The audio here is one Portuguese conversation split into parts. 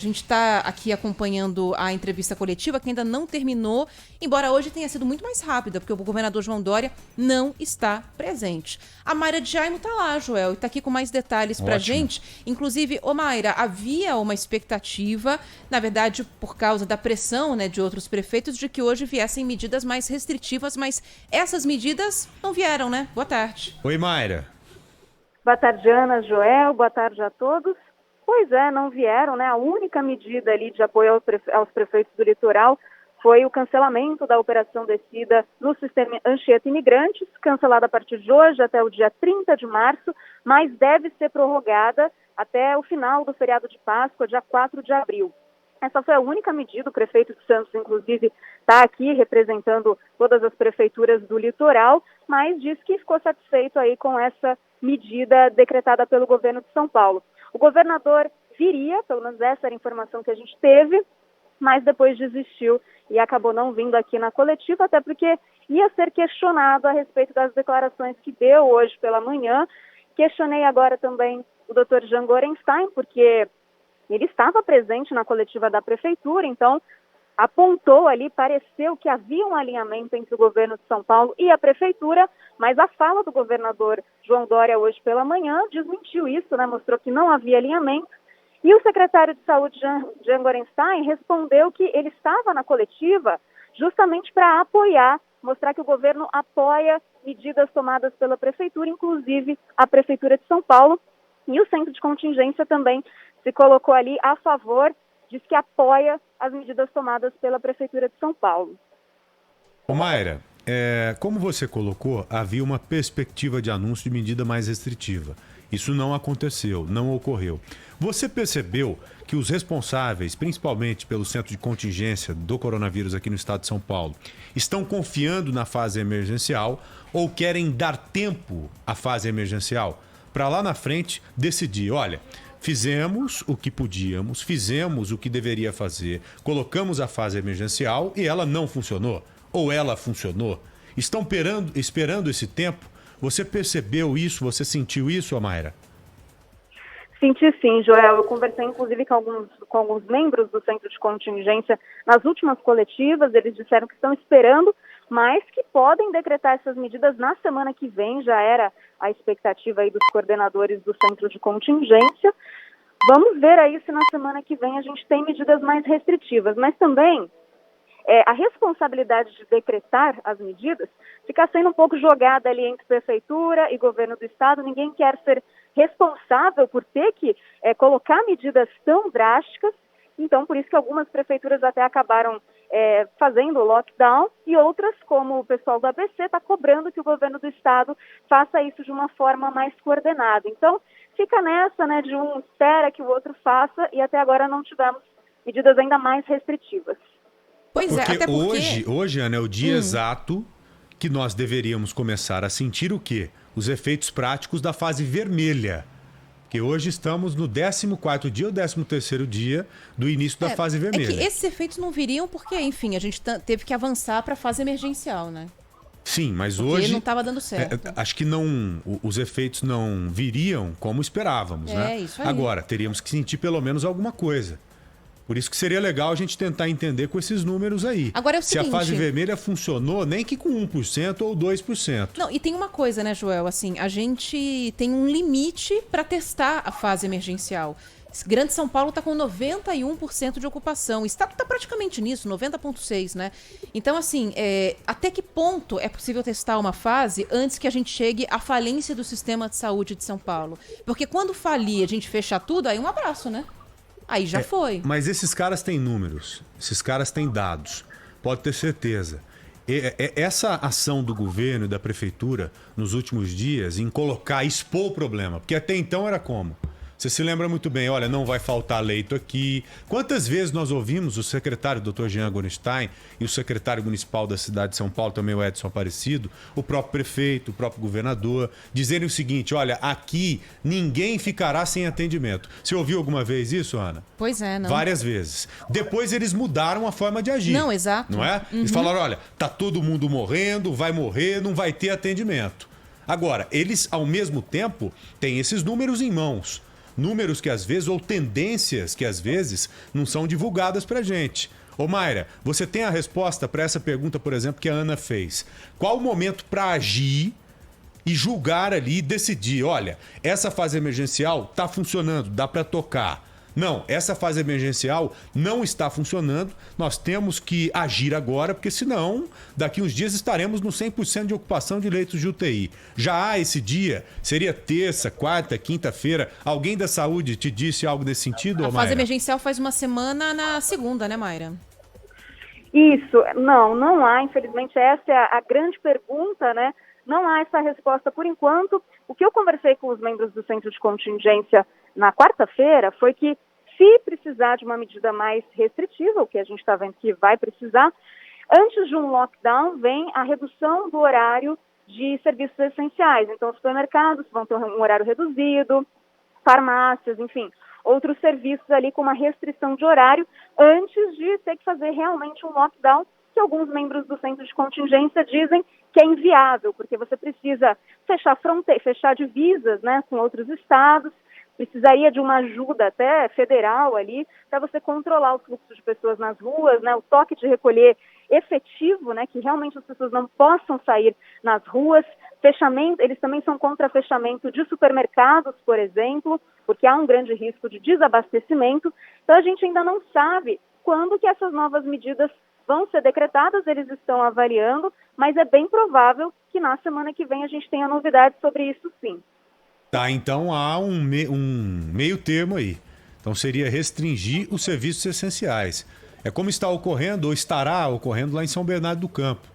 A gente está aqui acompanhando a entrevista coletiva, que ainda não terminou, embora hoje tenha sido muito mais rápida, porque o governador João Dória não está presente. A Mayra de Jaime está lá, Joel, e está aqui com mais detalhes para a gente. Inclusive, Mayra, havia uma expectativa, na verdade, por causa da pressão, né, de outros prefeitos, de que hoje viessem medidas mais restritivas, mas essas medidas não vieram, né? Boa tarde. Oi, Mayra. Boa tarde, Ana, Joel, boa tarde a todos. Pois é, não vieram, né? A única medida ali de apoio aos prefeitos do litoral foi o cancelamento da Operação Descida no sistema Anchieta Imigrantes, cancelada a partir de hoje até o dia 30 de março, mas deve ser prorrogada até o final do feriado de Páscoa, dia 4 de abril. Essa foi a única medida, o prefeito de Santos, inclusive, está aqui representando todas as prefeituras do litoral, mas disse que ficou satisfeito aí com essa medida decretada pelo governo de São Paulo. O governador viria, pelo menos essa era a informação que a gente teve, mas depois desistiu e acabou não vindo aqui na coletiva, até porque ia ser questionado a respeito das declarações que deu hoje pela manhã. Questionei agora também o Dr. Jean Gorenstein, porque ele estava presente na coletiva da prefeitura, então apontou ali, pareceu que havia um alinhamento entre o governo de São Paulo e a prefeitura, mas a fala do governador João Dória hoje pela manhã desmentiu isso, né? Mostrou que não havia alinhamento. E o secretário de Saúde, Jean Gorenstein, respondeu que ele estava na coletiva justamente para apoiar, mostrar que o governo apoia medidas tomadas pela prefeitura, inclusive a prefeitura de São Paulo. E o centro de contingência também se colocou ali a favor, diz que apoia as medidas tomadas pela Prefeitura de São Paulo. Ô Mayra, como você colocou, havia uma perspectiva de anúncio de medida mais restritiva. Isso não aconteceu, não ocorreu. Você percebeu que os responsáveis, principalmente pelo centro de contingência do coronavírus aqui no estado de São Paulo, estão confiando na fase emergencial ou querem dar tempo à fase emergencial para lá na frente decidir, olha, fizemos o que podíamos, fizemos o que deveria fazer, colocamos a fase emergencial e ela não funcionou, ou ela funcionou. Estão esperando esse tempo? Você percebeu isso? Você sentiu isso, Mayra? Senti sim, Joel. Eu conversei inclusive com alguns membros do centro de contingência nas últimas coletivas. Eles disseram que estão esperando, mas que podem decretar essas medidas na semana que vem. Já era a expectativa aí dos coordenadores do centro de contingência. Vamos ver aí se na semana que vem a gente tem medidas mais restritivas, mas também a responsabilidade de decretar as medidas fica sendo um pouco jogada ali entre prefeitura e governo do estado. Ninguém quer ser responsável por ter que colocar medidas tão drásticas, então por isso que algumas prefeituras até acabaram fazendo o lockdown e outras, como o pessoal do ABC, está cobrando que o governo do estado faça isso de uma forma mais coordenada. Então fica nessa, né, de um espera que o outro faça e até agora não tivemos medidas ainda mais restritivas. Pois é, até porque hoje, Ana, é o dia exato que nós deveríamos começar a sentir o quê? Os efeitos práticos da fase vermelha. Porque hoje estamos no 14º dia ou 13º dia do início da fase vermelha. É que esses efeitos não viriam porque, enfim, a gente teve que avançar para a fase emergencial, né? Sim, mas porque hoje não estava dando certo. Acho que os efeitos não viriam como esperávamos, né? Isso aí. Agora, teríamos que sentir pelo menos alguma coisa. Por isso que seria legal a gente tentar entender com esses números aí. Agora é o Se seguinte, a fase vermelha funcionou, nem que com 1% ou 2%. Não, e tem uma coisa, né, Joel? Assim, a gente tem um limite para testar a fase emergencial. Grande São Paulo está com 91% de ocupação. O estado está praticamente nisso, 90,6%, né? Então, assim, até que ponto é possível testar uma fase antes que a gente chegue à falência do sistema de saúde de São Paulo? Porque quando falir, a gente fechar tudo, aí um abraço, né? Aí já foi. Mas esses caras têm números, esses caras têm dados, pode ter certeza. Essa ação do governo e da prefeitura nos últimos dias em expor o problema, porque até então era como? Você se lembra muito bem, olha, não vai faltar leito aqui. Quantas vezes nós ouvimos o secretário Dr. Jean Gorenstein e o secretário municipal da cidade de São Paulo, também o Edson Aparecido, o próprio prefeito, o próprio governador, dizerem o seguinte, olha, aqui ninguém ficará sem atendimento. Você ouviu alguma vez isso, Ana? Pois é, não. Várias vezes. Depois eles mudaram a forma de agir. Não, exato. Não é? Eles falaram, olha, tá todo mundo morrendo, vai morrer, não vai ter atendimento. Agora, eles, ao mesmo tempo, têm esses números em mãos. números que às vezes, ou tendências que às vezes não são divulgadas pra gente. Ô Mayra, você tem a resposta para essa pergunta, por exemplo, que a Ana fez. Qual o momento para agir e julgar ali e decidir, olha, essa fase emergencial tá funcionando, dá para tocar. Não, essa fase emergencial não está funcionando, nós temos que agir agora, porque senão, daqui uns dias estaremos no 100% de ocupação de leitos de UTI. Já há esse dia, seria terça, quarta, quinta-feira, alguém da saúde te disse algo nesse sentido, A Mayra? fase emergencial faz uma semana na segunda, né, Mayra? Isso, não há, infelizmente, essa é a grande pergunta, né? Não há essa resposta por enquanto. O que eu conversei com os membros do Centro de Contingência na quarta-feira foi que, se precisar de uma medida mais restritiva, o que a gente está vendo que vai precisar, antes de um lockdown vem a redução do horário de serviços essenciais. Então, os supermercados vão ter um horário reduzido, farmácias, enfim, outros serviços ali com uma restrição de horário antes de ter que fazer realmente um lockdown, que alguns membros do Centro de Contingência dizem que é inviável, porque você precisa fechar fronteiras, fechar divisas, né, com outros estados, precisaria de uma ajuda até federal ali para você controlar o fluxo de pessoas nas ruas, né, o toque de recolher efetivo, né, que realmente as pessoas não possam sair nas ruas, fechamento, eles também são contra fechamento de supermercados, por exemplo, porque há um grande risco de desabastecimento. Então a gente ainda não sabe quando que essas novas medidas vão ser decretadas, eles estão avaliando, mas é bem provável que na semana que vem a gente tenha novidades sobre isso sim. Tá, então há um meio termo aí. Então seria restringir os serviços essenciais. É como está ocorrendo, ou estará ocorrendo lá em São Bernardo do Campo.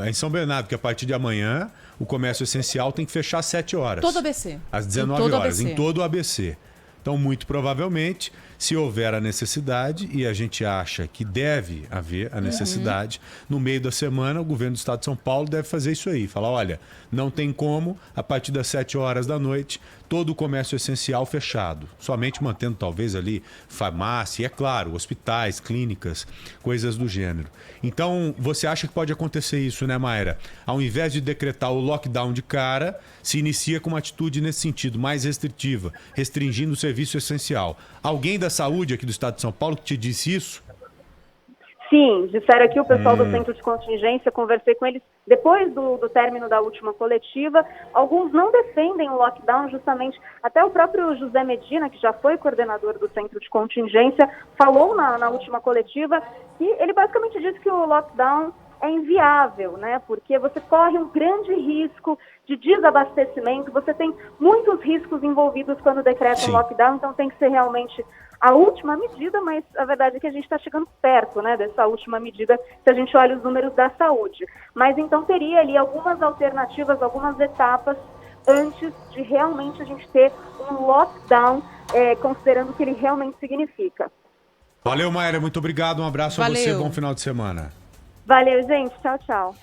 É em São Bernardo, que a partir de amanhã o comércio essencial tem que fechar às 7 horas. Todo ABC. Às 19 horas, em todo o ABC. Então, muito provavelmente, se houver a necessidade, e a gente acha que deve haver a necessidade, no meio da semana, o governo do Estado de São Paulo deve fazer isso aí. Falar, olha, não tem como, a partir das 7 horas da noite, todo o comércio essencial fechado. Somente mantendo, talvez, ali, farmácia, e é claro, hospitais, clínicas, coisas do gênero. Então, você acha que pode acontecer isso, né, Mayra? Ao invés de decretar o lockdown de cara, se inicia com uma atitude nesse sentido, mais restritiva, restringindo o serviço essencial. Alguém da saúde aqui do Estado de São Paulo que te disse isso? Sim, disseram aqui o pessoal do Centro de Contingência, conversei com eles depois do término da última coletiva. Alguns não defendem o lockdown, justamente, até o próprio José Medina, que já foi coordenador do Centro de Contingência, falou na última coletiva que ele basicamente disse que o lockdown é inviável, né? Porque você corre um grande risco de desabastecimento, você tem muitos riscos envolvidos quando decreta um lockdown, então tem que ser realmente a última medida, mas a verdade é que a gente está chegando perto, né, dessa última medida, se a gente olha os números da saúde. Mas então teria ali algumas alternativas, algumas etapas antes de realmente a gente ter um lockdown, considerando o que ele realmente significa. Valeu, Mayra, muito obrigado, um abraço a você, bom final de semana. Valeu, gente. Tchau, tchau.